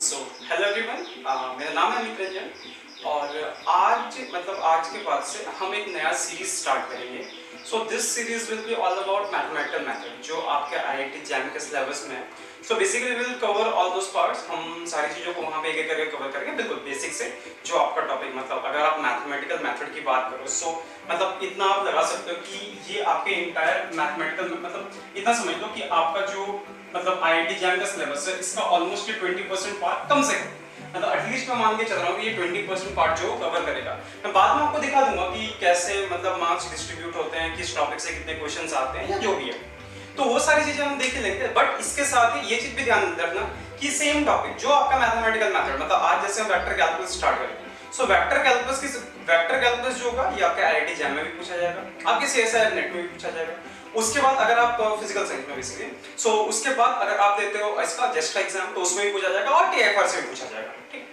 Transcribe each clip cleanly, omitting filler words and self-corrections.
Hello everyone, मेरा नाम है अमित रंजन और आज के बाद से हम एक नया सीरीज स्टार्ट करेंगे। So this series will be all about mathematical method जो आपके आईआईटी जैम के सिलेबस में है। So basically will cover all those parts. हम सारी चीज़ों को वहाँ पे एक एक करके कवर करेंगे, बिल्कुल बेसिक से जो आपका टॉपिक, मतलब अगर आप मैथमेटिकल मेथड की बात करो सो मतलब इतना आप लगा सकते हो कि ये आपके इंटायर मैथमेटिकल मतलब इतना समझ लो कि आपका जो मतलब आईआईटी जैम का सिलेबस है इसका ऑलमोस्ट 20% पार्ट कम से कम, मतलब एटलीस्ट मैं मान के चल रहा हूँ कि ये 20% पार्ट जो कवर करेगा। मैं बाद में आपको दिखा दूंगा कि कैसे मतलब मार्क्स डिस्ट्रीब्यूट होते हैं, किस टॉपिक से कितने क्वेश्चंस आते हैं या जो भी है, तो वो सारी चीजें हम देख लेंगे। बट इसके साथ ही ये चीज भी ध्यान रखना कि सेम टॉपिक जो आपका मैथमेटिकल मेथड, मतलब आज जैसे हम वेक्टर कैलकुलस स्टार्ट करेंगे, सो वेक्टर कैलकुलस जो होगा ये आपके आईआईटी जैम में भी पूछा जाएगा, आपके सीएसआईआर नेट में भी पूछा जाएगा। उसके बाद अगर आप फिजिकल साइंस में बेसिकली, सो उसके बाद अगर आप देते हो इसका जस्ट एग्जाम तो उसमें भी पूछा जाएगा और टीएफआर से भी पूछा जाएगा। ठीक,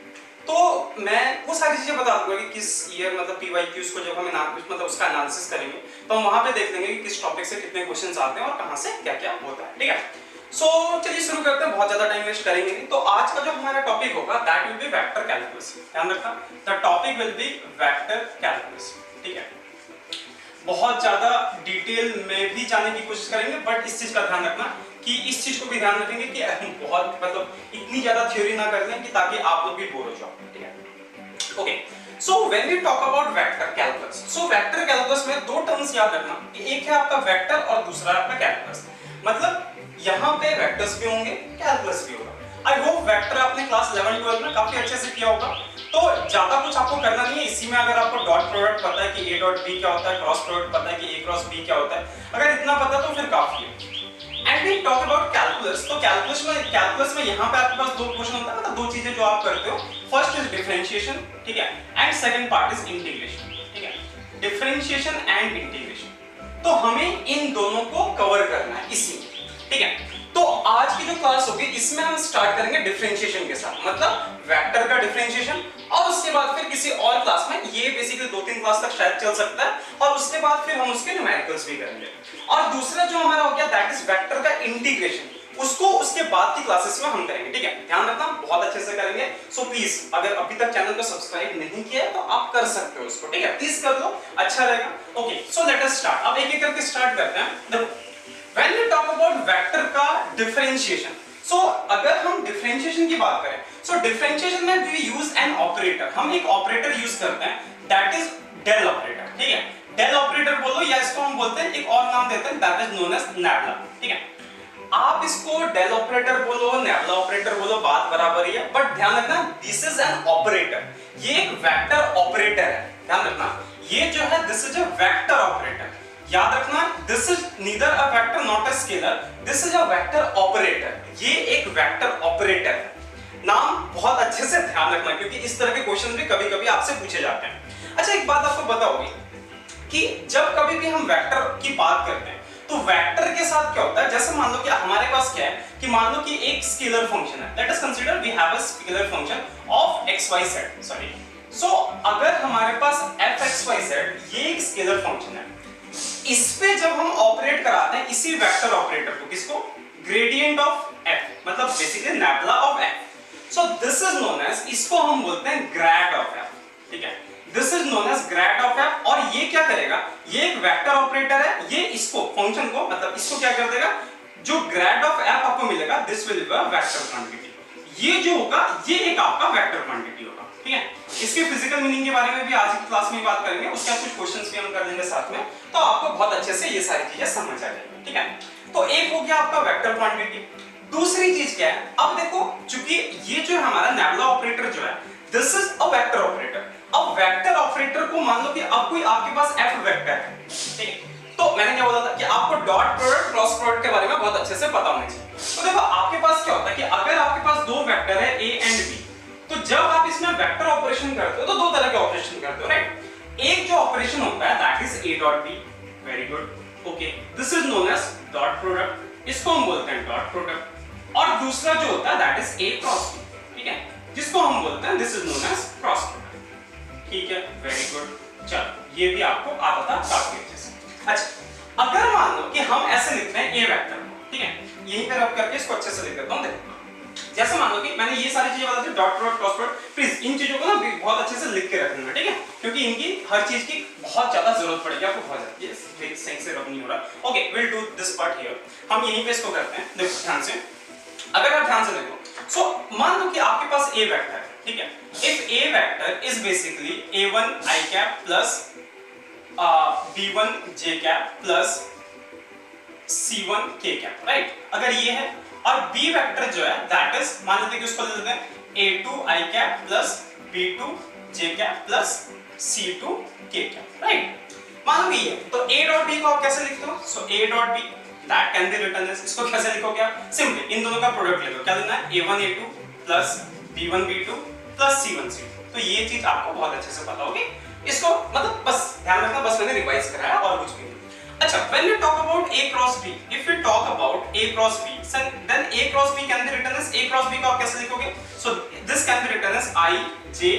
तो मैं वो सारी चीजें बता दूंगा कि किस ईयर मतलब पीवाईक्यूज को जब हम मतलब उसका एनालिसिस करेंगे तो हम वहां पे देख लेंगे कि किस टॉपिक से कितने क्वेश्चंस आते हैं और कहां से क्या क्या होता है। ठीक है, सो चलिए शुरू करते हैं, बहुत ज्यादा टाइम वेस्ट करेंगे नहीं। तो आज का जो हमारा टॉपिक होगा that will B vector calculus. ध्यान रखना, the topic will be vector calculus. ठीक है, बहुत ज्यादा डिटेल में भी जाने की कोशिश करेंगे, बट इस चीज का ध्यान रखना कि इस चीज को भी ध्यान रखेंगे कि हम बहुत मतलब इतनी ज्यादा थ्योरी ना कर लें कि ताकि आप लोग भी बोर हो जाओ। ठीक है, okay. So when we talk about vector calculus, so vector calculus में दो टर्म्स याद रखना, एक है आपका वेक्टर और दूसरा आपका कैलकुलस। मतलब यहाँ पे वेक्टर्स भी होंगे, कैलकुलस भी होगा। आई होप वेक्टर आपने क्लास 11-12 में काफी अच्छे से किया होगा, तो ज्यादा कुछ आपको करना नहीं है। इसी में अगर आपको डॉट प्रोडक्ट पता है कि a डॉट b क्या होता है, क्रॉस प्रोडक्ट पता है कि a क्रॉस b क्या होता है, अगर इतना पता तो फिर काफी है। And we talk about calculus, तो कैलकुलस में यहाँ पे आपके पास दो क्वेश्चन होता है, मतलब दो चीजें जो आप करते हो। फर्स्ट इज डिफरेंशिएशन, ठीक है, and second part is integration. ठीक है, डिफरेंशिएशन एंड इंटीग्रेशन, तो हमें इन दोनों को कवर करना है इसी में। ठीक है, तो आज की जो क्लास होगी इसमें हम स्टार्ट करेंगे डिफरेंशिएशन के साथ, मतलब वेक्टर का डिफरेंशिएशन, और उसके बाद फिर किसी और क्लास में, ये बेसिकली 2-3 क्लास तक शायद चल सकता है, और उसके बाद फिर हम उसके न्यूमेरिकल्स भी करेंगे। और दूसरा जो हमारा हो गया दैट इज वेक्टर का इंटीग्रेशन, उसको उसके बाद की क्लासेस में हम करेंगे। ठीक है, ध्यान रखना बहुत अच्छे से करेंगे। सो प्लीज अगर अभी तक चैनल को सब्सक्राइब नहीं किया है तो आप कर सकते हो उसको। ठीक है, प्लीज कर लो, अच्छा रहेगा। Okay, so let us start. अब एक एक करके स्टार्ट करते हैं। देखो, when we talk about vector का डिफरेंशिएशन, सो अगर हम डिफरेंशिएशन की बात करें, सो डिफरेंशिएशन में वी यूज एन ऑपरेटर, हम एक ऑपरेटर यूज करते हैं दैट इज डेल ऑपरेटर। ठीक है, डेल ऑपरेटर बोलो या इसको हम बोलते हैं एक और नाम देते हैं दैट इज नोन एज नैबला। ठीक है, आप इसको डेल ऑपरेटर बोलो, नैबला ऑपरेटर बोलो, बात बराबर ही है, बट ध्यान रखना दिस इज एन ऑपरेटर, ये एक वेक्टर ऑपरेटर है। ध्यान रखना ये जो है this is a vector operator. याद रखना this is neither a vector not a scalar, this is a vector operator, ये एक वेक्टर ऑपरेटर है। नाम बहुत अच्छे से ध्यान रखना क्योंकि इस तरह के क्वेश्चन भी कभी-कभी आपसे पूछे जाते हैं। अच्छा, एक बात आपको पता होगी कि जब कभी भी हम वेक्टर की बात करते हैं तो वेक्टर के साथ क्या होता है, जैसे मान लो कि हमारे पास क्या है कि मान लो कि एक स्केलर फंक्शन है, let us consider we have a scalar function of xyz, sorry. So अगर हमारे पास fxyz ये एक स्केलर फंक्शन है, इस पे जब हम ऑपरेट कराते हैं इसी वेक्टर ऑपरेटर को, किसको, ग्रेडियंट ऑफ f, मतलब basically nabla of f, so this is known as, इसको हम बोलते हैं ग्रेड ऑफ f। ठीक है, this is known as grad of f, और ये क्या करेगा, ये एक वेक्टर ऑपरेटर है, ये इसको फंक्शन को मतलब इसको क्या कर देगा, जो ग्रेड ऑफ f आपको मिलेगा this will be a vector quantity, ये जो होगा ये एक आपका वेक्टर क्वांटिटी होगा। ठीक है, इसके फिजिकल मीनिंग के बारे में भी आज की क्लास में बात करेंगे, उसके बाद कुछ क्वेश्चंस भी हम कर लेंगे साथ में, तो आपको बहुत अच्छे से ये सारी चीजें समझ आ जाएगी। ठीक है, तो एक हो गया आपका वेक्टर क्वांटिटी। दूसरी चीज क्या है, अब देखो चूंकि ये जो हमारा नैबला ऑपरेटर जो है this is a vector operator. अब वेक्टर ऑपरेटर को मान लो कि अब कोई आपके पास f वेक्टर है, ठीक है, तो मैंने क्या बोला था कि आपको डॉट प्रोडक्ट क्रॉस प्रोडक्ट के बारे में बहुत अच्छे से पता होना चाहिए। तो देखो आपके पास क्या होता है कि अगर आपके पास दो वेक्टर है a एंड b, तो जब आप इसमें वेक्टर ऑपरेशन करते हो तो दो तरह के ऑपरेशन करते हो, राइट। एक जो ऑपरेशन होता है that is a dot b, very good, okay, this is known as dot product, इसको हम बोलते हैं डॉट प्रोडक्ट। और दूसरा जो होता है that is a cross b, ठीक है, जिसको हम बोलते हैं this is known as cross product. ठीक है, वेरी गुड, चलो ये भी आपको आता था काफी अच्छे से। अच्छा, अगर मान लो कि हम ऐसे लिखते हैं a वेक्टर को, ठीक है, यहीं पे रब करके इसको अच्छे से लिख देता हूं। देखो जैसे मान लो कि मैंने ये सारी चीजें बता दी, dot product, cross product, please इन चीजों को ना बहुत अच्छे से लिख के रखना, ठीक है, क्योंकि इनकी हर चीज की बहुत ज्यादा जरूरत पड़ेगी आपको, बहुत ज्यादा। ये सही से रब नहीं हो रहा। Okay, will do this part here. हम यहीं पे इसको करते हैं। देखो ध्यान से, अगर आप ध्यान से देखो, सो मान लो कि आपके पास ए वेक्टर है, ठीक है। If A vector is basically a1 i cap plus b1 j cap plus c1 k cap, right. अगर ये है, और b वेक्टर जो है दैट इज, मान लेते हैं कि उसको ले लेते हैं a2 i cap plus b2 j cap plus c2 k cap, right. मान लो ये है, तो a डॉट b को आप कैसे लिखते हो? So a dot b that can be written as, इसको कैसे लिखोगे आप? सिंपली इन दोनों का प्रोडक्ट ले लो। क्या लेना है? a1 a2 plus b1 b2 plus c1 c2। तो ये चीज आपको बहुत अच्छे से पता होगी। इसको मतलब बस ध्यान रखना, बस मैंने रिवाइज कराया और कुछ भी नहीं। अच्छा, when we talk about a cross b, if we talk about a cross b, then a cross b can be written as, a cross b को आप कैसे लिखोगे? So this can be written as i j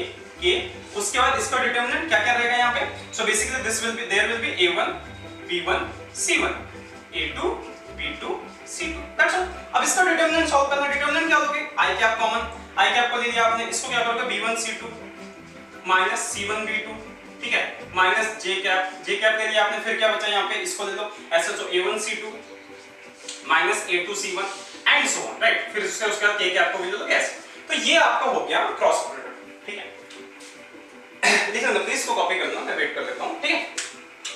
k। उसके बाद इसका determinant क्या क्या रहेगा यहाँ पे? So basically this will be, there will be a1 b1 c1 a2 b2 c2, that's all। अब इसका डिटरमिनेंट सॉल्व करना, डिटरमिनेंट क्या लोगे? i cap common, i cap को ले लिया आपने, इसको क्या करोगे? b1 c2 minus c1 b2, ठीक है, माइनस j कैप ले लिया आपने, फिर क्या बचा यहाँ पे? इसको ले लो ऐसे, तो a1 c2 minus a2 c1 and so on, right. फिर उसके बाद k कैप को भी ले लो ऐसे। तो ये आपका हो गया क्रॉस प्रोडक्ट, ठीक है। लिख लेना प्लीज, इसको कॉपी कर लो, मैं वेट कर लेता हूँ, ठीक है।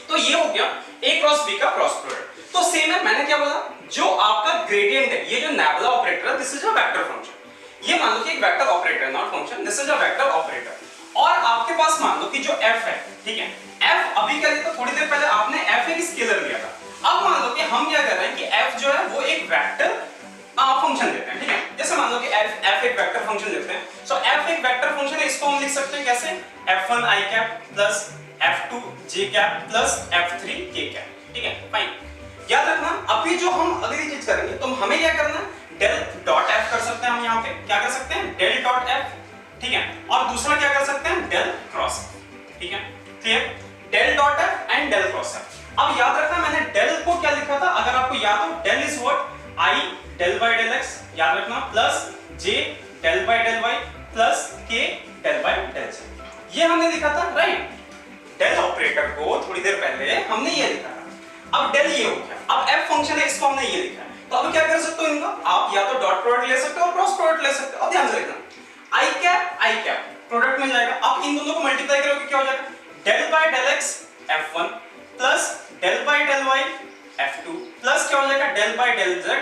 तो ये हो गया a क्रॉस b का क्रॉस प्रोडक्ट। तो सेम है, मैंने क्या बोला, जो आपका ग्रेडियंट है, ये जो नैबला ऑपरेटर है, this is a vector function. ये मान लो कि एक वेक्टर ऑपरेटर है, not function, this is a vector operator. और आपके पास मान लो कि जो f है, ठीक है, f अभी क्या लिखा, थोड़ी देर पहले आपने f एक स्केलर लिया था। अब मान लो कि हम क्या कर रहे हैं कि f जो है वो एक वेक्टर फंक्शन लेते हैं, ठीक है। जैसे मान लो कि f एक वेक्टर फंक्शन लेते हैं। सो f एक वेक्टर फंक्शन है, इसको हम लिख सकते हैं कैसे? f1 i cap plus f2 j cap plus f3 k cap, ठीक है, फाइन। याद रखना, अभी जो हम अगली चीज करेंगे, तो हमें क्या करना है? डेल डॉट f कर सकते हैं हम, यहाँ पे क्या कर सकते हैं? डेल डॉट f, ठीक है। और दूसरा क्या कर सकते हैं? डेल क्रॉस, ठीक है, clear? Del dot f and del cross f। अब याद रखना, मैंने डेल को क्या लिखा था? अगर आपको याद हो, del is what? i del by del x, याद रखना, plus j del by del y plus k del by del z। ये हमने लिखा था, राइट। डेल ऑपरेटर को थोड़ी देर पहले हमने ये लिखा था। अब डेल ये हो गया, अब f फंक्शन है, इसको हमने ये लिखा है। तो अब क्या कर सकते हो इनका? आप या तो डॉट प्रोडक्ट ले सकते हो और क्रॉस प्रोडक्ट ले सकते हो। अब ध्यान से देखना, i कैप प्रोडक्ट में जाएगा, अब इन दोनों को मल्टीप्लाई करोगे क्या हो जाएगा? Del by del x f1 plus del by del y f2 plus क्या हो जाएगा? Del by del z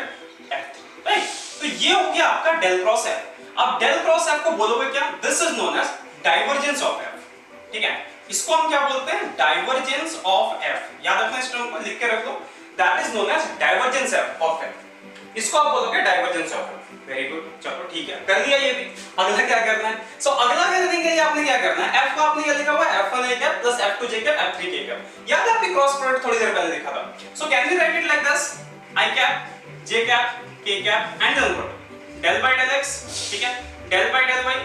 f3, right. तो ये हो गया आपका डेल क्रॉस f। अब डेल क्रॉस f को बोलोगे क्या? This is known as divergence of f, ठीक है। इसको हम क्या बोलते हैं? Divergence of f। याद रखना, इस टर्म को लिख के रख लो, that is known as divergence of f। इसको आप बोलोगे divergence of f। Very good, चलो ठीक है, कर दिया ये भी। अगला क्या करना है? सो अगला करने के लिए आपने क्या करना है? f को आपने क्या लिखा हुआ है? f1 i cap plus f2 j cap f3 k cap. याद है आपकी क्रॉस प्रोडक्ट थोड़ी देर पहले लिखा था। So can we write it like this? i cap j cap k cap and del product, del by del x, ठीक है, del by del y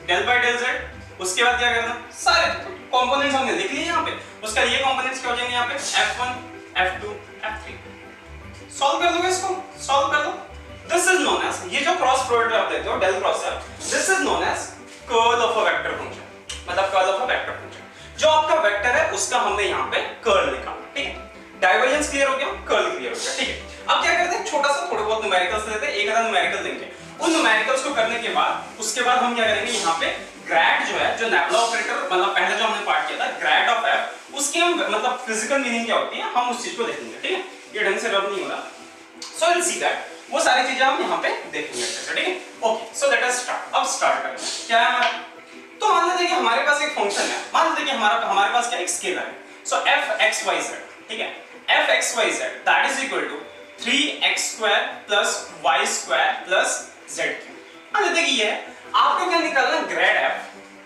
del by del z। उसके बाद क्या करना? सारे कंपोनेंट्स हमने लिख लिए यहाँ पे, उसका ये कंपोनेंट्स क्या हो जाएंगे यहाँ पे? f1 f2 f3। सॉल्व कर दोगे इसको? सॉल्व कर दो। This is known as, ये जो क्रॉस प्रोडक्ट आप देते हो डेल क्रॉस है, this is known as curl of a vector function, मतलब curl of a vector function. जो आपका वेक्टर है उसका हमने यहाँ पे कर्ल लिखा, ठीक है। डाइवर्जेंस क्लियर हो गया, कर्ल क्लियर हो गया, ठीक है। अब क्या करते हैं? छोटा सा थोड़े बहुत न्यूमेरिकल्स लेते हैं, एक आधा न्यूमेरिकल लेंगे। उन न्यूमेरिकल्स को करने के बाद उसके बाद हम क्या करेंगे? यहाँ पे ग्रेड जो है, जो नैबला ऑपरेटर, मतलब पहले जो हमने पार्ट किया था ग्रेड ऑफ f, उसकी हम मतलब फिजिकल मीनिंग क्या होती है, हम उस चीज को देखेंगे, ठीक है। ये ढंग से रब नहीं हो रहा, सो विल सी दैट, वो सारी चीजें हम यहाँ पे देखेंगे, ठीक है। Okay, so let us start. अब स्टार्ट करते हैं। क्या है हमारा? तो मान लेते हैं कि हमारे पास एक फंक्शन है, मान लेते हैं कि हमारे पास क्या एक स्केलर है। सो f(x,y,z), ठीक है, f(x,y,z) that is equal to 3x² plus y² plus z3। मान लेते हैं कि ये है, आपको क्या निकालना है? ग्रेड f,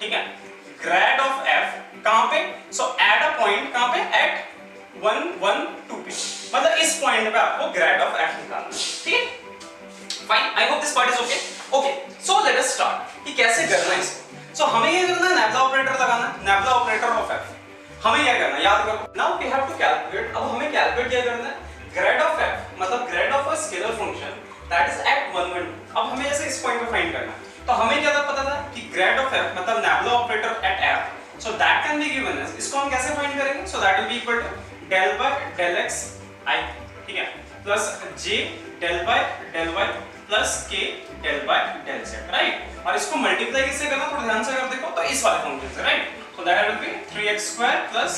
ठीक है, ग्रेड ऑफ f कहां पे? सो एट अ पॉइंट, कहां पे? एट 1 1 2 पे, मतलब इस पॉइंट पे आपको ग्रेड ऑफ f निकालना है, ठीक है। Fine, I hope this part is okay. Okay, so let us start कि कैसे करना है इसको। सो हमें ये करना है, नैबला ऑपरेटर लगाना है, नैबला ऑपरेटर ऑफ f। हमें क्या करना है? याद करो, now we have to calculate. अब हमें कैलकुलेट क्या करना है? ग्रेड ऑफ f, मतलब grade of a scalar function that is at 1 1 2। अब हमें जैसे इस पॉइंट पे पे फाइंड करना है। तो हमें क्या था पता था कि ग्रेड ऑफ f मतलब nabla operator at f, so that can be given as, इसको हम कैसे फाइंड करेंगे, so that will be equal to del by del x i, ठीक है, plus j del by del y plus k del by del z, right. और इसको multiply किससे करना, थोड़ा ध्यान से अगर देखो तो इस वाले फंक्शन से, right. So that will be 3x² plus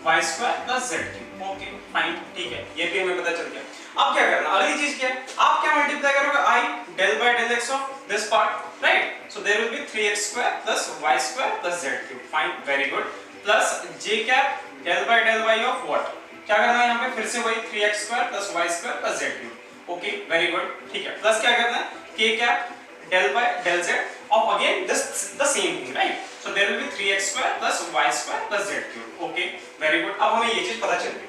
y² plus z3, okay fine, ठीक है, ये भी हमें पता चल गया। अब क्या करना, अगली चीज क्या है, आप क्या मल्टीप्लाई करोगे, i del by del x of this part, right. So there will be 3x² plus y² plus z3, fine, very good, plus j cap del by del y of what, क्या करना है यहाँ पे फिर से वही 3x² plus y² plus z3, okay very good, ठीक है, प्लस क्या करना है k cap del by del z of again this the same thing, right. So there will be 3x² plus y² plus z3, okay very good. अब हमें ये चीज पता चल गई,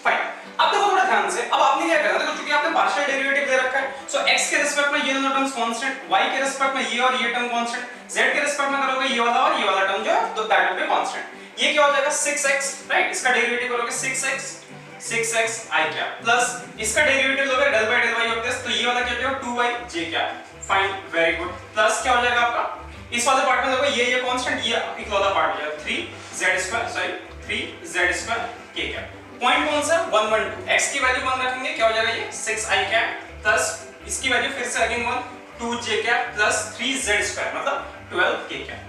फाइन। अब देखो थोड़ा ध्यान से, अब आपने क्या करना है, देखो चूंकि आपने पार्शियल डेरिवेटिव दे रखा है, सो x के रिस्पेक्ट में ये दोनों टर्म्स कांस्टेंट, y के रिस्पेक्ट में ये और ये टर्म कांस्टेंट, z के रिस्पेक्ट में करोगे ये वाला और ये वाला टर्म जो है तो दैट विल बी कांस्टेंट। ये क्या हो जाएगा 6x, राइट, इसका डेरिवेटिव करोगे 6x i कैप प्लस इसका डेरिवेटिव लोगे del by del y of this, तो ये वाला क्या हो जाएगा 2y j cap, fine, very good, plus क्या हो जाएगा आपका इस वाले पार्ट में देखो ये कांस्टेंट, ये इकलौता पार्ट हो जाएगा 3z² k कैप। पॉइंट कौन सा 1 1 2, x की वैल्यू 1 रखेंगे क्या हो जाएगा ये 6i कैप प्लस इसकी वैल्यू फिर से again 1 2j cap plus 3z² मतलब 12k कैप।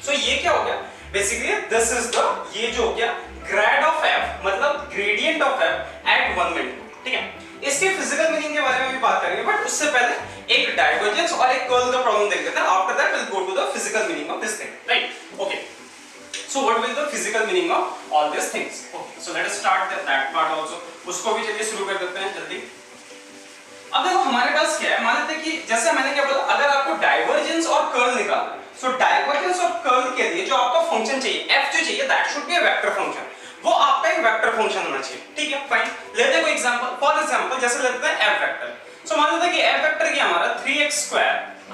सो ये क्या हो गया, बेसिकली दिस इज द, ये जो हो गया ग्रेड ऑफ f मतलब ग्रेडियंट ऑफ f एट 1 1 2, ठीक है। इसके फिजिकल मीनिंग के बारे में भी बात करेंगे, बट उससे पहले एक डाइवर्जेंस और एक कर्ल का प्रॉब्लम देख लेते हैं, after that will go to the physical meaning of this thing, right, okay. So what will the physical meaning of all these things? Okay, so let us start that part also. उसको भी चलिए शुरू कर देते हैं जल्दी। अब देखो हमारे पास क्या है, मान लेते हैं कि जैसे मैंने क्या बोला, अगर आपको डाइवर्जेंस और कर्ल निकालना है, सो डाइवर्जेंस और कर्ल के लिए जो आपका फंक्शन चाहिए f जो चाहिए that should be a vector function, वो आपका एक वेक्टर फंक्शन होना चाहिए, ठीक है, फाइन। लेते हैं कोई एग्जांपल, फॉर एग्जांपल जैसे लेते हैं f वेक्टर। सो मान लेते हैं कि f वेक्टर क्या हमारा 3x²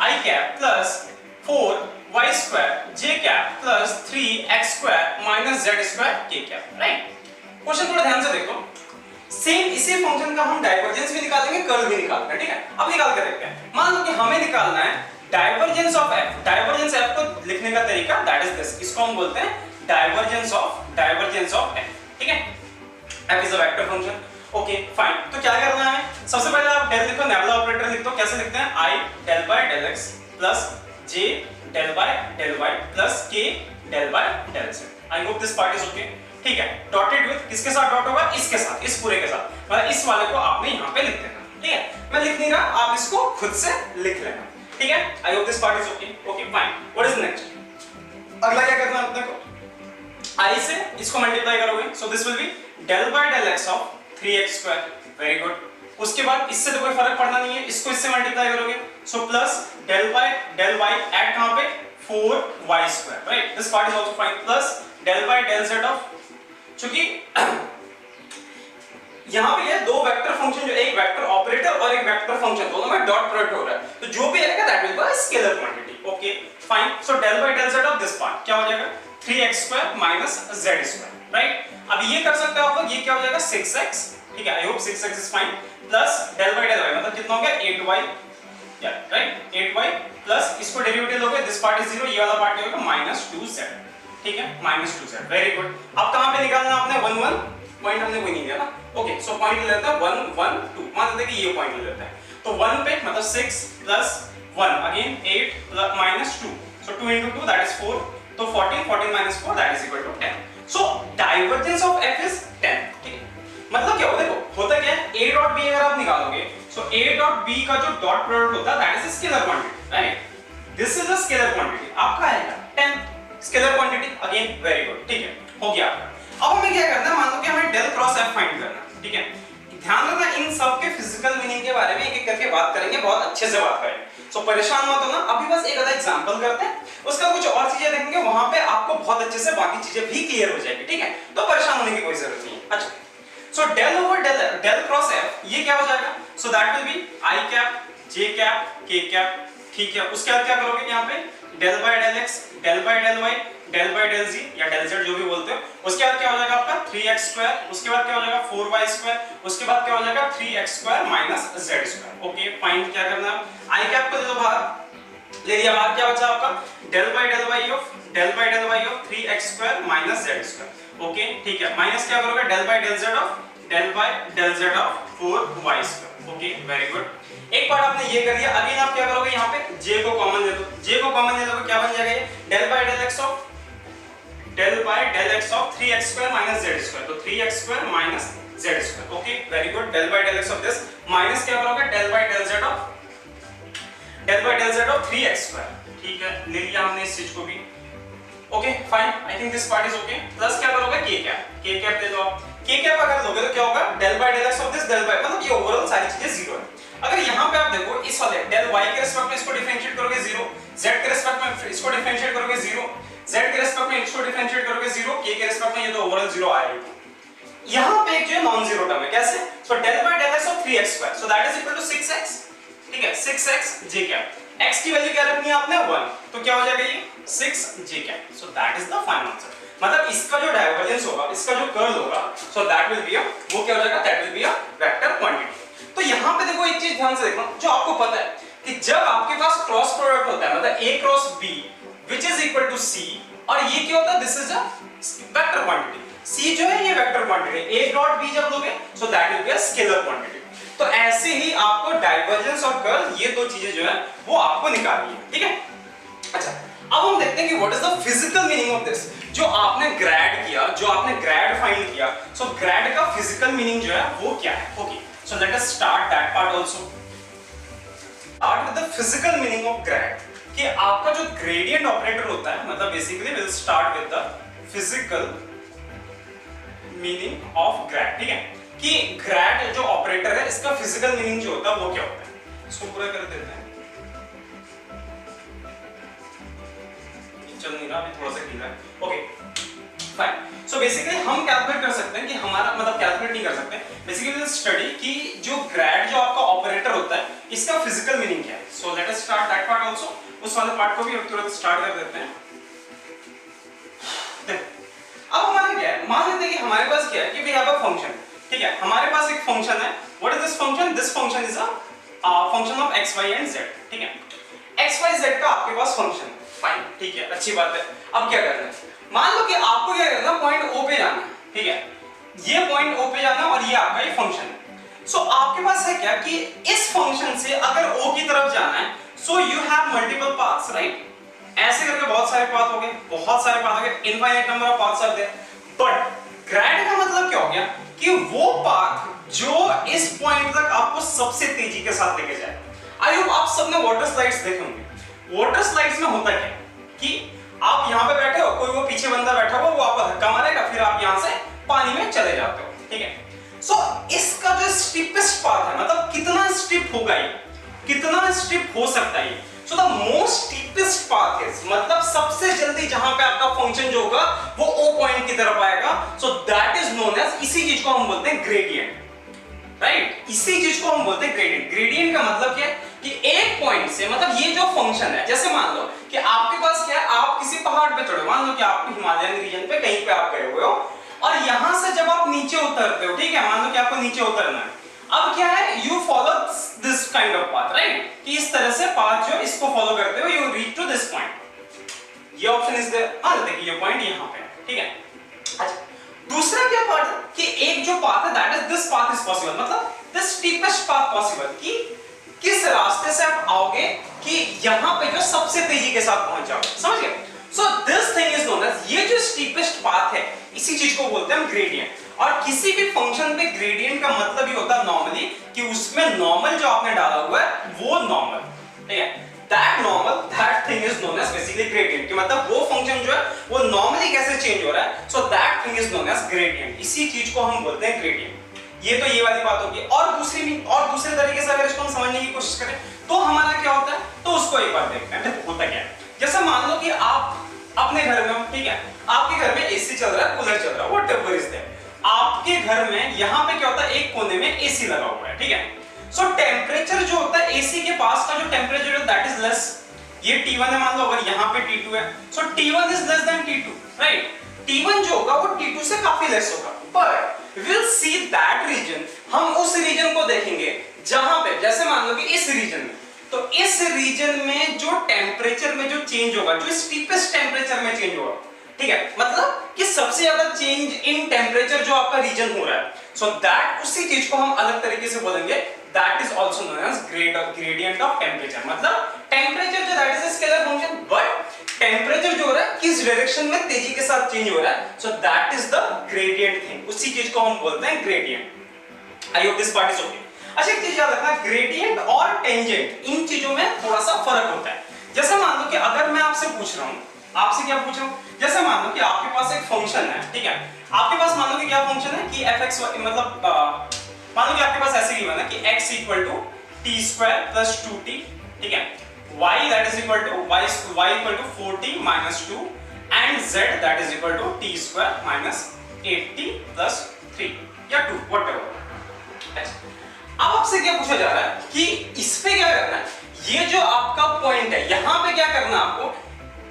i cap plus 4y² j cap plus 3x² minus z² k cap, right. Question थोड़ा ध्यान से देखो, सेम इसी फंक्शन का हम डाइवर्जेंस भी निकालेंगे, कर्ल भी निकालेंगे, ठीक है। अब निकाल के देखते हैं, मान लो कि हमें निकालना है divergence of f, divergence f को लिखने का तरीका दैट इज दिस, इसको हम बोलते हैं डाइवर्जेंस ऑफ f, ठीक है। f is a vector function, okay fine. तो क्या करना है, सबसे पहले आप डेल लिखो, नेबुला ऑपरेटर लिख दो, कैसे लिखते हैं i del by del x plus j del by del y plus k del by del z। I hope this part is okay, ठीक है। डॉटेड विद किसके साथ डॉट होगा, इसके साथ, इस पूरे के साथ, मतलब इस वाले को आपने यहाँ पे लिख देना, ठीक है। मैं लिख नहीं रहा, आप इसको खुद से लिख लेना, ठीक है। I hope this part is okay, okay fine. What is next, अगला क्या करना है अपने को, i से इसको मल्टीप्लाई करोगे, so this will be del by del x of 3x², very good. उसके बाद इससे तो कोई फर्क पड़ना नहीं है, इसको इससे मल्टीप्लाई करोगे, so plus del by del y at कहां पे 4y², right, this part is also fine, plus del by del z of, क्योंकि यहां पे ये दो वेक्टर फंक्शन, जो एक वेक्टर ऑपरेटर और एक वेक्टर फंक्शन, दोनों में डॉट प्रोडक्ट हो रहा है, तो जो भी आएगा that will be a scalar quantity, okay fine. So del by del z of this part क्या हो जाएगा 3x² माइनस z², राइट। अब ये कर सकते हो आप लोग, ये क्या हो जाएगा 6x, ठीक है, I hope 6x is fine, plus del by del y मतलब कितना हो गया 8y, या राइट 8y प्लस इसको डेरिवेटिव लोगे, दिस पार्ट इज 0, ये वाला पार्ट होगा -2z, ठीक है, -2z, वेरी गुड। अब कहां पे निकालना आपने 1 1, पॉइंट हमने कोई नहीं दिया ना, ओके। सो पॉइंट ले लेते हैं 1 1 2, मान लेते हैं कि ये पॉइंट ले लेते हैं, तो 1 पे मतलब 6 plus 1 again 8 plus -2, so 2 into 2 that is 4, तो 14 14 minus 4 that is equal to 10। So divergence of f is 10, ठीक है। मतलब क्या होगा, देखो होता क्या है, a डॉट b अगर आप निकालोगे, सो a डॉट b का जो डॉट प्रोडक्ट होता है that is a scalar quantity, right, this is a scalar quantity, आपका आएगा 10 scalar quantity, again very good, ठीक है, हो गया आपका। अब हमें क्या करना है, मान लो कि हमें डेल क्रॉस f फाइंड करना है, ठीक है। ध्यान रखना, इन सब के फिजिकल मीनिंग के बारे में एक एक करके बात करेंगे, बहुत अच्छे से बात करेंगे, सो परेशान मत होना। अभी बस एक आधा एग्जांपल करते हैं, उसका कुछ और चीजें देखेंगे, वहां पे आपको बहुत अच्छे से बाकी चीजें भी क्लियर हो जाएगी, ठीक है, तो परेशान होने की कोई जरूरत नहीं है। अच्छा, so del over del cross f ये क्या हो जाएगा, so that will be i cap j cap k cap, ठीक है। उसके बाद क्या करोगे, यहाँ पे del by del x del by del y del by del Z या डेल जेड जो भी बोलते हो, उसके बाद क्या हो जाएगा आपका 3x², उसके बाद क्या हो जाएगा 4y², उसके बाद क्या हो जाएगा 3x² minus z²। Okay fine, क्या करना है, आई कैप को दे दो बाहर, ले लिया बाहर, क्या बचा आपका del by del y of 3x² minus z²। Okay ठीक है, माइनस क्या करोगे del by del z of 4y²। Okay very good, एक बार आपने ये कर दिया, अगेन आप क्या करोगे यहाँ पे j को कॉमन दे दो, j को कॉमन दे दो क्या बन जाएगा ये del by del x of 3x² minus z², तो 3x² minus z²। Okay very good, del by del x of this minus क्या करोगे del by del z of 3x²। ठीक है, ले लिया हमने इस चीज को भी। Okay fine, I think this part is okay. Plus क्या करोगे k कैप दे दो आप, k कैप अगर दोगे तो क्या होगा del by del x of this del by, मतलब ये ओवरऑल सारी चीजें जीरो है। अगर यहाँ पे आप देखो इस वाले डेल y के रिस्पेक्ट में इसको डिफरेंशिएट करोगे 0, z के रिस्पेक्ट में इसको डिफरेंशिएट करोगे 0, z के रिस्पेक्ट में इसको डिफरेंशिएट करोगे 0, k के रिस्पेक्ट में ये तो ओवरऑल 0 आएगा। यहाँ पे एक जो है नॉन जीरो टर्म है, कैसे, so del by del x of 3x², so that is equal to 6x। ठीक है, 6x j कैप, x की वैल्यू क्या रखनी है आपने 1, तो क्या हो जाएगा ये 6 j cap. So that is the final answer, मतलब इसका जो डाइवर्जेंस होगा, इसका जो कर्ल होगा, सो दैट विल बी अ, वो क्या हो जाएगा, that will be a vector quantity. तो यहाँ पे देखो एक चीज ध्यान से देखना, जो आपको पता है कि जब आपके पास क्रॉस प्रोडक्ट होता है, मतलब a cross b which is equal to c, और ये क्या होता है, this is a vector quantity, c जो है ये vector quantity, a dot b जब लोगे so that will be a scalar quantity. तो ऐसे ही आपको डाइवर्जेंस और कर्ल, ये दो चीजें जो है वो आपको निकालनी है। ठीक है, अच्छा अब हम देखते हैं कि what is the physical meaning of this. जो आपने ग्रेड किया, जो आपने ग्रेड फाइंड किया, सो ग्रेड का फिजिकल मीनिंग जो है वो क्या है। Okay so let us start that part also. Start with the physical meaning of grade, कि आपका जो ग्रेडियंट ऑपरेटर होता है, मतलब basically will start with the physical meaning of grade. ठीक है, कि ग्रेड जो ऑपरेटर है इसका फिजिकल मीनिंग जो होता है वो क्या होता है, इसको पूरा कर देते हैं। चल नहीं रहा, अभी थोड़ा सा ढीला है। ओके फाइन, सो बेसिकली हम कैलकुलेट कर सकते हैं कि हमारा, मतलब कैलकुलेट नहीं कर सकते, बेसिकली स्टडी कि जो ग्रेड जो आपका ऑपरेटर होता है इसका फिजिकल मीनिंग क्या है। So let us start that part also, उस वाले पार्ट को भी अब तुरंत स्टार्ट कर देते हैं। अब हमारा क्या है, मान लेते हैं कि हमारे पास क्या है कि वी हैव अ फंक्शन। ठीक है, हमारे पास एक फंक्शन है, what is this function, this function is a function of x y and z। ठीक है, x y z का आपके पास फंक्शन है, फाइन ठीक है, अच्छी बात है। अब क्या करना है, मान लो कि आपको क्या करना है, पॉइंट O पे जाना है। ठीक है, ये पॉइंट O पे जाना और ये आपका ये फंक्शन है। सो आपके पास है क्या कि इस फंक्शन से अगर O की तरफ जाना है, so you have multiple paths, right, ऐसे करके बहुत सारे पाथ हो गए, बहुत सारे पाथ हो गए, infinite number of paths are there. But grade का मतलब क्या हो गया कि वो पाथ जो इस पॉइंट तक आपको सबसे तेजी के साथ लेके जाए। आई होप आप सबने वाटर स्लाइड्स देखे होंगे। वाटर स्लाइड्स में होता क्या कि आप यहाँ पे बैठे हो, कोई वो पीछे बंदा बैठा हुआ, वो आपको धक्का मारेगा, फिर आप यहाँ से पानी में चले जाते हो। ठीक है, सो इसका जो स्टीपेस्ट पाथ है, मतलब कितना स्टीप होगा ये, कितना स्टीप हो सकता है ये, so the most steepest path is, मतलब सबसे जल्दी जहां पे आपका फंक्शन जो होगा वो O पॉइंट की तरफ आएगा, so that is known as, इसी चीज को हम बोलते हैं ग्रेडियंट, राइट, इसी चीज को हम बोलते हैं ग्रेडियंट। ग्रेडियंट का मतलब क्या है कि एक पॉइंट से, मतलब ये जो फंक्शन है, जैसे मान लो कि आपके पास क्या है, आप किसी पहाड़ पे चढ़े, मान लो कि आप हिमालयन रीजन पे कहीं पे आप गए हुए हो, और यहां से जब आप नीचे उतरते हो, ठीक है, मान लो कि आपको नीचे उतरना है, अब क्या है, you follow this kind of path, right, कि इस तरह से पाथ जो इसको फॉलो करते हो, you reach to this point. ये ऑप्शन इज देयर, हाँ देखिए ये पॉइंट यहां पे है। ठीक है, अच्छा दूसरा क्या पाथ है कि एक जो पाथ है that is this path is possible, मतलब द स्टीपेस्ट पाथ पॉसिबल, कि किस रास्ते से आप आओगे कि यहां पे जो सबसे तेजी के साथ पहुंच जाओगे, समझ गए। So this thing is known as, ये जो स्टीपेस्ट पाथ है इसी चीज को बोलते हैं हम ग्रेडियंट। और किसी भी फंक्शन पे ग्रेडियंट का मतलब ही होता है नॉर्मली, कि उसमें नॉर्मल जो आपने डाला हुआ है वो नॉर्मल, ठीक है, that normal, that thing is known as basically gradient, कि मतलब वो फंक्शन जो है वो नॉर्मली कैसे चेंज हो रहा है, so that thing is known as gradient, इसी चीज को हम बोलते हैं ग्रेडियंट। ये तो ये वाली बात होगी। और दूसरे तरीके से अगर इसको हम समझने की कोशिश करें तो हमारा क्या होता है, तो उसको एक बार देखते हैं होता क्या है। जैसे मान लो कि आप अपने घर में हो, ठीक है, आपके घर में एसी चल रहा है, कूलर चल रहा है, व्हाटएवर इज देयर, आपके घर में यहाँ पे क्या होता है, एक कोने में एसी लगा हुआ है, ठीक है। सो टेम्परेचर जो होता है एसी के पास का जो टेम्परेचर है दैट इज लेस, ये T1 है मान लो, अगर यहाँ पे T2 है, so T1 is less than T2, right? T1 जो होगा वो T2 से काफी लेस होगा, but we'll see that region, हम उस रीजन को देखेंगे जहां पे, जैसे मान लो कि इस रीजन में, तो इस रीजन में जो टेम्परेचर में जो चेंज होगा, जो स्टीपेस्ट टेम्परेचर में चेंज होगा, ठीक है, मतलब कि सबसे ज्यादा चेंज इन टेम्परेचर जो आपका रीजन हो रहा है, सो दैट, उसी चीज को हम अलग तरीके से बोलेंगे, that is also known as gradient of temperature. मतलब टेम्परेचर जो that is a scalar function, but temperature जो हो रहा है किस डायरेक्शन में तेजी के साथ चेंज हो रहा है, so that is the gradient thing, उसी चीज को हम बोलते हैं gradient. I hope this part is okay. अच्छा, एक चीज याद रखना, ग्रेडियंट और टेंजेंट इन चीजों में थोड़ा सा फर्क होता है। जैसे मान लो कि अगर मैं आपसे पूछ रहा हूं, आपसे क्या पूछ रहा हूं, जैसे मान लो कि आपके पास एक फंक्शन है, ठीक है, आपके पास मान लो कि क्या फंक्शन है कि fx, मतलब मान लो कि आपके पास ऐसे गिवन है कि x equal to t² plus 2t, ठीक है, y that is equal to y equal to 4t minus 2 and z that is equal to t² minus 8t plus 3 या 2 व्हाटएवर। अच्छा, अब आपसे क्या पूछा जा रहा है कि इस पे क्या करना है, ये जो आपका पॉइंट है यहां पे क्या करना है आपको,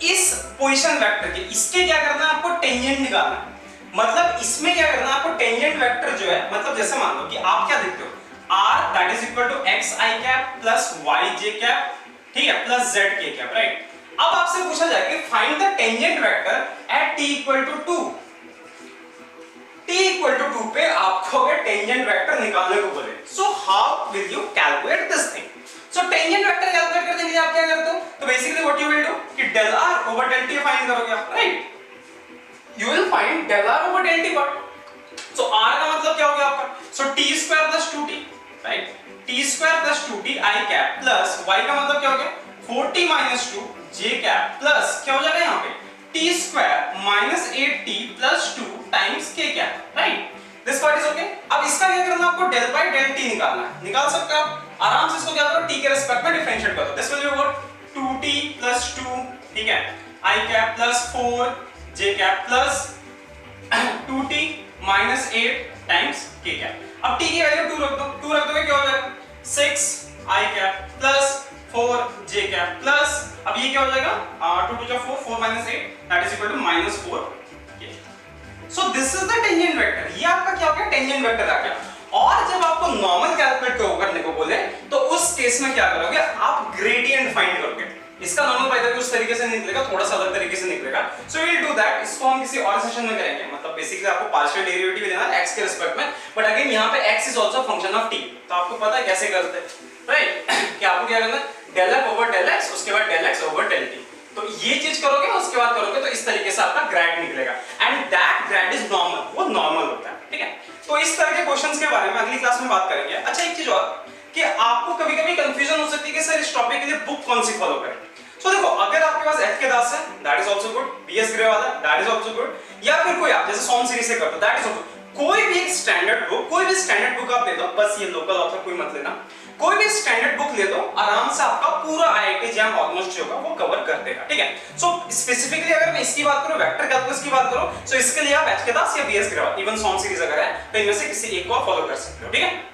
इस पोजीशन वेक्टर के, इसके क्या करना है आपको, टेंजेंट निकालना है। मतलब इसमें क्या करना है आपको, टेंजेंट वेक्टर जो है, मतलब जैसे मान लो कि आप क्या देखते हो, r that is equal to xi cap plus yj cap, ठीक है, प्लस zk कैप, राइट। अब आपसे पूछा जाए कि find the tangent vector at t equal to 2, t equal to 2 पे आपको अगर टेंजेंट वेक्टर निकालने को बोले, so how will you calculate this thing. So tangent vector calculate करने के लिए आप क्या करते हो, तो basically what you will do कि del r over del t find करोगे आप, right. You will find del r over del t, but so r का मतलब क्या हो गया आपका, सो t² plus 2t, right, t² plus 2t i cap plus y का मतलब क्या हो गया 4t minus 2 j cap plus क्या हो जाएगा यहाँ पे t² minus 8t plus 2 times k cap, right. This part is okay. अब इसका क्या करना है आपको, del बाय del t निकालना है, निकाल सकते हो आप आराम से। इसको क्या करो, t के रिस्पेक्ट में डिफरेंशिएट करो, this will be what 2t plus 2, ठीक है, i cap plus 4 j cap plus 2t minus 8 times k cap. अब t की वैल्यू 2 रख दो, 2 रख दोगे क्या हो जाएगा 6 i cap plus 4 j cap plus, अब ये क्या हो जाएगा 2 2 4 4 minus 8 that is equal to minus 4 k। So this is the tangent vector, ये आपका क्या हो गया, टेंजेंट वेक्टर आ गया। और जब आपको नॉर्मल कैलकुलेट करने को बोले तो उस केस में क्या करोगे, आप ग्रेडियंट फाइंड करोगे। इसका नॉर्मल बाय द वे उस तरीके से नहीं निकलेगा, थोड़ा सा अलग तरीके से निकलेगा। So we will do that, इसको हम किसी और सेशन में करेंगे। मतलब बेसिकली आपको पार्शियल डेरिवेटिव लेना है x के रिस्पेक्ट में, बट अगेन यहाँ पे x is also function of t, तो आपको पता है कैसे करते हैं, राइट। कि आपको क्या करना है, del f over del x, उसके बाद del x over del t, तो ये चीज करोगे, उसके बाद करोगे तो इस तरीके से आपका ग्रेड निकलेगा, and that grade is normal, वो नॉर्मल होता है, ठीक है। तो इस तरह के क्वेश्चंस के बारे में अगली क्लास में बात करेंगे। अच्छा, एक चीज और कि आपको कभी-कभी कंफ्यूजन हो सकती है कि सर इस टॉपिक के लिए बुक कौन सी फॉलो करें। सो देखो, अगर आपके पास एच के दास है that is also good, BS Grewal that is also good, या फिर कोई आप जैसे सॉन्ग सीरीज से करते हो दैट इज आल्सो, कोई भी एक स्टैंडर्ड बुक, कोई भी स्टैंडर्ड बुक आप ले लो, बस ये लोकल ऑथर कोई मत लेना, कोई भी स्टैंडर्ड बुक ले लो, आराम से आपका पूरा आईआईटी जैम ऑलमोस्ट जो होगा वो कवर कर देगा, ठीक है। सो स्पेसिफिकली अगर मैं इसकी बात करूं, वेक्टर कैलकुलस की बात करूं, सो इसके लिए आप एच के दास या BS Grewal, even song series अगर है तो इनमें से किसी एक को आप फॉलो कर सकते हो, ठीक है।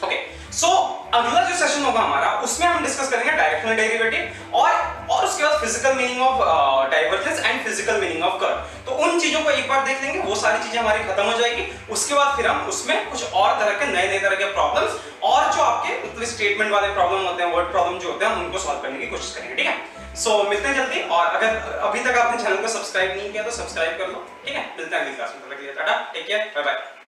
ओके, सो अगला जो सेशन होगा हमारा, उसमें हम डिस्कस करेंगे डायरेक्शनल डेरिवेटिव और उसके बाद physical meaning of divergence and physical meaning of curve. तो उन चीजों को एक बार देख लेंगे, वो सारी चीजें हमारी खत्म हो जाएगी। उसके बाद फिर हम उसमें कुछ और तरह के नए तरह के प्रॉब्लम्स और जो आपके मतलब स्टेटमेंट वाले प्रॉब्लम होते हैं, वर्ड प्रॉब्लम जो होते हैं, हम उनको सॉल्व करने की कोशिश करेंगे, ठीक है। सो मिलते हैं जल्दी, और अगर अभी तक आपने चैनल को सब्सक्राइब नहीं किया तो सब्सक्राइब कर लो, ठीक है। मिलते हैं अगली क्लास में, तब तक के लिए tata, take care, bye bye.